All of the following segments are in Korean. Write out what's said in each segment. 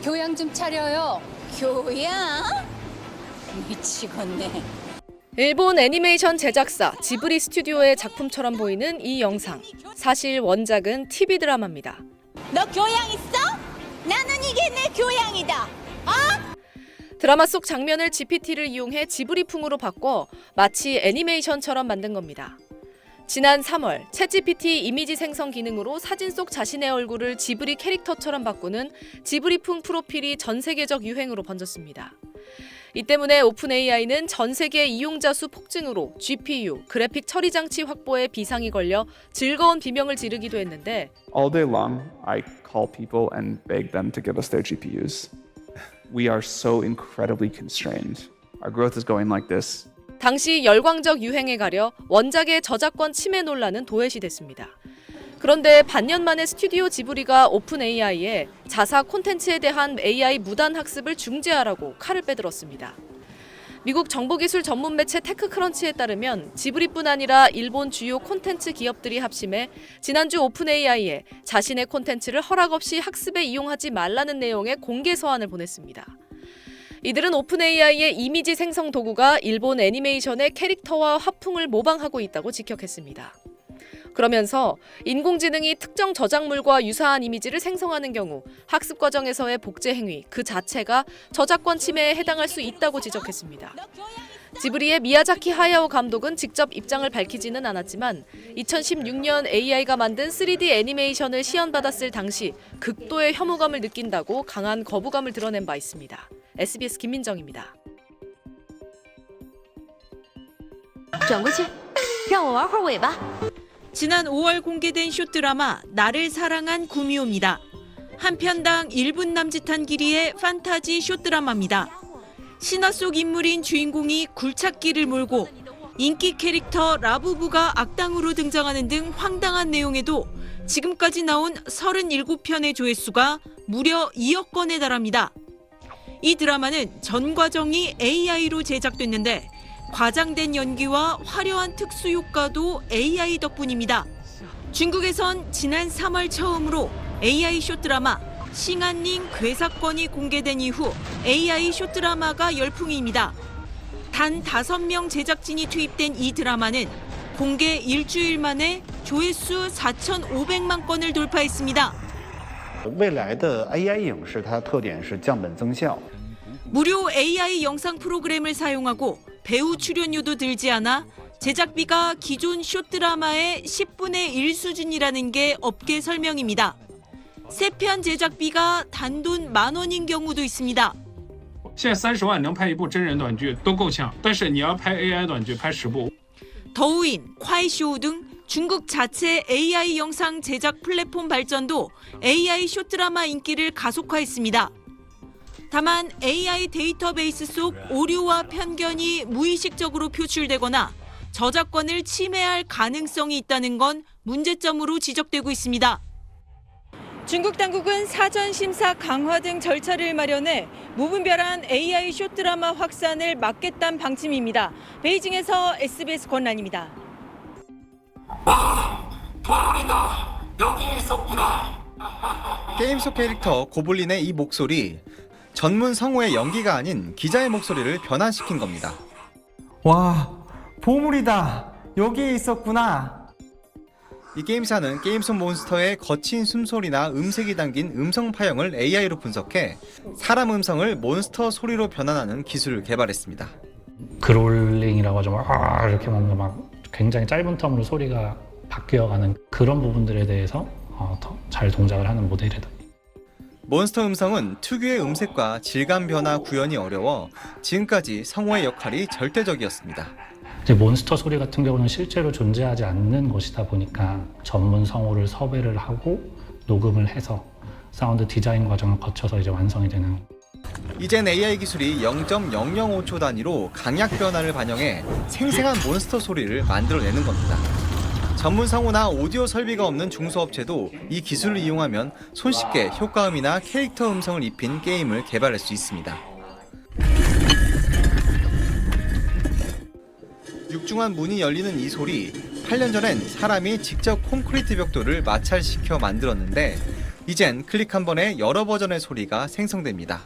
교양 좀 차려요. 교양? 미치겠네. 일본 애니메이션 제작사 지브리 스튜디오의 작품처럼 보이는 이 영상. 사실 원작은 TV 드라마입니다. 너 교양 있어? 나는 이게 내 교양이다. 드라마 속 장면을 GPT를 이용해 지브리풍으로 바꿔 마치 애니메이션처럼 만든 겁니다. 지난 3월 챗GPT 이미지 생성 기능으로 사진 속 자신의 얼굴을 지브리 캐릭터처럼 바꾸는 지브리풍 프로필이 전 세계적 유행으로 번졌습니다. 이 때문에 오픈AI는 전 세계 이용자 수 폭증으로 GPU, 그래픽 처리 장치 확보에 비상이 걸려 즐거운 비명을 지르기도 했는데 All day long, I call people and beg them to give us their GPUs. We are so incredibly constrained. Our growth is going like this. 당시 열광적 유행에 가려 원작의 저작권 침해 논란은 도외시됐습니다. 그런데 반년 만에 스튜디오 지브리가 오픈AI에 자사 콘텐츠에 대한 AI 무단 학습을 중지하라고 칼을 빼들었습니다. 미국 정보기술 전문 매체 테크크런치에 따르면 지브리뿐 아니라 일본 주요 콘텐츠 기업들이 합심해 지난주 오픈AI에 자신의 콘텐츠를 허락 없이 학습에 이용하지 말라는 내용의 공개 서한을 보냈습니다. 이들은 오픈AI의 이미지 생성 도구가 일본 애니메이션의 캐릭터와 화풍을 모방하고 있다고 직격했습니다. 그러면서 인공지능이 특정 저작물과 유사한 이미지를 생성하는 경우 학습 과정에서의 복제 행위 그 자체가 저작권 침해에 해당할 수 있다고 지적했습니다. 지브리의 미야자키 하야오 감독은 직접 입장을 밝히지는 않았지만 2016년 AI가 만든 3D 애니메이션을 시연받았을 당시 극도의 혐오감을 느낀다고 강한 거부감을 드러낸 바 있습니다. SBS 김민정입니다. 转过去，让我玩会儿尾巴。 지난 5월 공개된 숏드라마 나를 사랑한 구미호입니다. 한 편당 1분 남짓한 길이의 판타지 숏드라마입니다. 신화 속 인물인 주인공이 굴착기를 몰고 인기 캐릭터 라부부가 악당으로 등장하는 등 황당한 내용에도 지금까지 나온 37편의 조회수가 무려 2억 건에 달합니다. 이 드라마는 전 과정이 AI로 제작됐는데 과장된 연기와 화려한 특수 효과도 AI 덕분입니다. 중국에선 지난 3월 처음으로 AI 숏드라마 싱한닝 괴사건이 공개된 이후 AI 숏드라마가 열풍입니다. 단 5명 제작진이 투입된 이 드라마는 공개 일주일 만에 조회수 4,500만 건을 돌파했습니다. 未来的 AI 影视它的特点是降本增效。 무료 AI 영상 프로그램을 사용하고 배우 출연료도 들지 않아 제작비가 기존 숏드라마의 10분의 1 수준이라는 게 업계 설명입니다. 3편 제작비가 단돈 10,000원인 경우도 있습니다. 现在30万能拍一部真人短剧都够呛，但是你要拍 AI 短剧，拍10部。 더우인, 콰이쇼 등 중국 자체 AI 영상 제작 플랫폼 발전도 AI 숏드라마 인기를 가속화했습니다. 다만 AI 데이터베이스 속 오류와 편견이 무의식적으로 표출되거나 저작권을 침해할 가능성이 있다는 건 문제점으로 지적되고 있습니다. 중국 당국은 사전 심사 강화 등 절차를 마련해 무분별한 AI 숏드라마 확산을 막겠다는 방침입니다. 베이징에서 SBS 권란입니다. 게임 속 캐릭터 고블린의 이 목소리, 전문 성우의 연기가 아닌 기자의 목소리를 변환시킨 겁니다. 와, 보물이다. 여기에 있었구나. 이 게임사는 게임 속 몬스터의 거친 숨소리나 음색이 담긴 음성 파형을 AI로 분석해 사람 음성을 몬스터 소리로 변환하는 기술을 개발했습니다. 그롤링이라고 하죠. 이렇게 뭔가 막 굉장히 짧은 텀으로 소리가 바뀌어가는 그런 부분들에 대해서 더 잘 동작을 하는 모델이다. 몬스터 음성은 특유의 음색과 질감 변화 구현이 어려워 지금까지 성우의 역할이 절대적이었습니다. 이제 몬스터 소리 같은 경우는 실제로 존재하지 않는 것이다 보니까 전문 성우를 섭외를 하고 녹음을 해서 사운드 디자인 과정을 거쳐서 이제 완성이 되는. 이젠 AI 기술이 0.005초 단위로 강약 변화를 반영해 생생한 몬스터 소리를 만들어내는 겁니다. 전문 성우나 오디오 설비가 없는 중소업체도 이 기술을 이용하면 손쉽게 효과음이나 캐릭터 음성을 입힌 게임을 개발할 수 있습니다. 육중한 문이 열리는 이 소리, 8년 전엔 사람이 직접 콘크리트 벽돌을 마찰시켜 만들었는데 이젠 클릭 한 번에 여러 버전의 소리가 생성됩니다.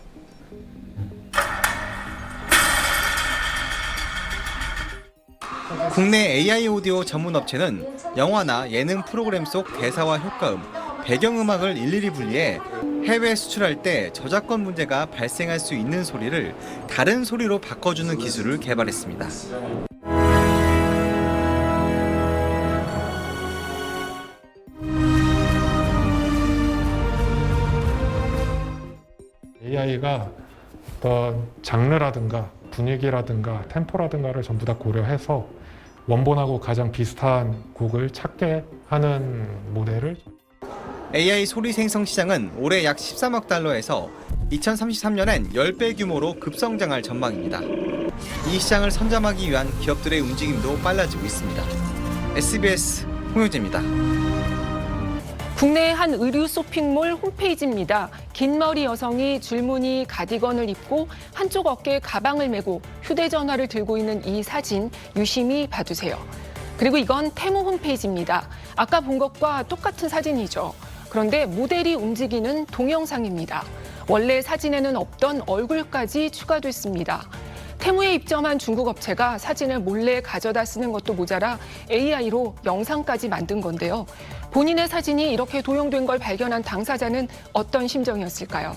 국내 AI 오디오 전문 업체는 영화나 예능 프로그램 속 대사와 효과음, 배경음악을 일일이 분리해 해외 수출할 때 저작권 문제가 발생할 수 있는 소리를 다른 소리로 바꿔주는 기술을 개발했습니다. AI가 어떤 장르라든가 분위기라든가 템포라든가를 전부 다 고려해서 원본하고 가장 비슷한 곡을 찾게 하는 모델을 AI 소리 생성 시장은 올해 약 13억 달러에서 2033년엔 10배 규모로 급성장할 전망입니다. 이 시장을 선점하기 위한 기업들의 움직임도 빨라지고 있습니다. SBS 홍효재입니다. 국내의 한 의류 쇼핑몰 홈페이지입니다. 긴 머리 여성이 줄무늬 가디건을 입고 한쪽 어깨에 가방을 메고 휴대전화를 들고 있는 이 사진 유심히 봐주세요. 그리고 이건 테무 홈페이지입니다. 아까 본 것과 똑같은 사진이죠. 그런데 모델이 움직이는 동영상입니다. 원래 사진에는 없던 얼굴까지 추가됐습니다. 테무에 입점한 중국 업체가 사진을 몰래 가져다 쓰는 것도 모자라 AI로 영상까지 만든 건데요. 본인의 사진이 이렇게 도용된 걸 발견한 당사자는 어떤 심정이었을까요?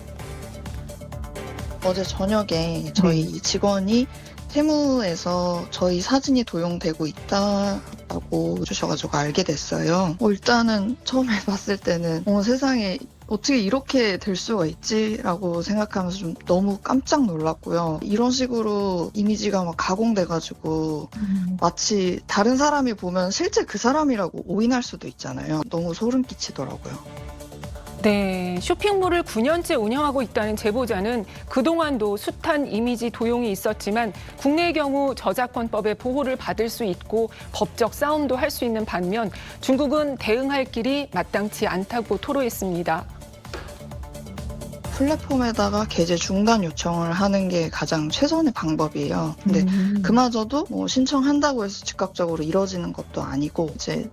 어제 저녁에 저희 직원이 테무에서 저희 사진이 도용되고 있다고 주셔가지고 알게 됐어요. 일단은 처음에 봤을 때는 세상에 어떻게 이렇게 될 수가 있지라고 생각하면서 좀 너무 깜짝 놀랐고요. 이런 식으로 이미지가 막 가공돼가지고 마치 다른 사람이 보면 실제 그 사람이라고 오인할 수도 있잖아요. 너무 소름 끼치더라고요. 네, 쇼핑몰을 9년째 운영하고 있다는 제보자는 그동안도 숱한 이미지 도용이 있었지만 국내의 경우 저작권법의 보호를 받을 수 있고 법적 싸움도 할 수 있는 반면 중국은 대응할 길이 마땅치 않다고 토로했습니다. 플랫폼에다가 계제 중단 요청을 하는 게 가장 최선의 방법이에요. 근데 그마저도 신청한다고 해서 즉각적으로 이뤄지는 것도 아니고 이제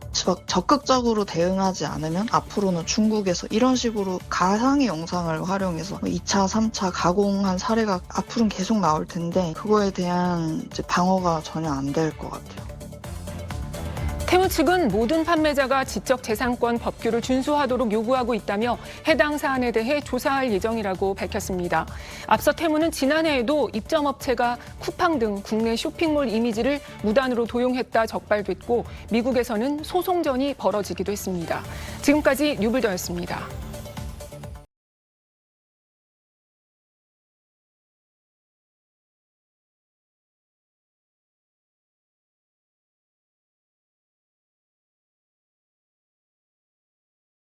적극적으로 대응하지 않으면 앞으로는 중국에서 이런 식으로 가상의 영상을 활용해서 2차, 3차 가공한 사례가 앞으로는 계속 나올 텐데 그거에 대한 이제 방어가 전혀 안 될 것 같아요. 테무 측은 모든 판매자가 지적재산권 법규를 준수하도록 요구하고 있다며 해당 사안에 대해 조사할 예정이라고 밝혔습니다. 앞서 테무는 지난해에도 입점업체가 쿠팡 등 국내 쇼핑몰 이미지를 무단으로 도용했다 적발됐고 미국에서는 소송전이 벌어지기도 했습니다. 지금까지 뉴블더였습니다.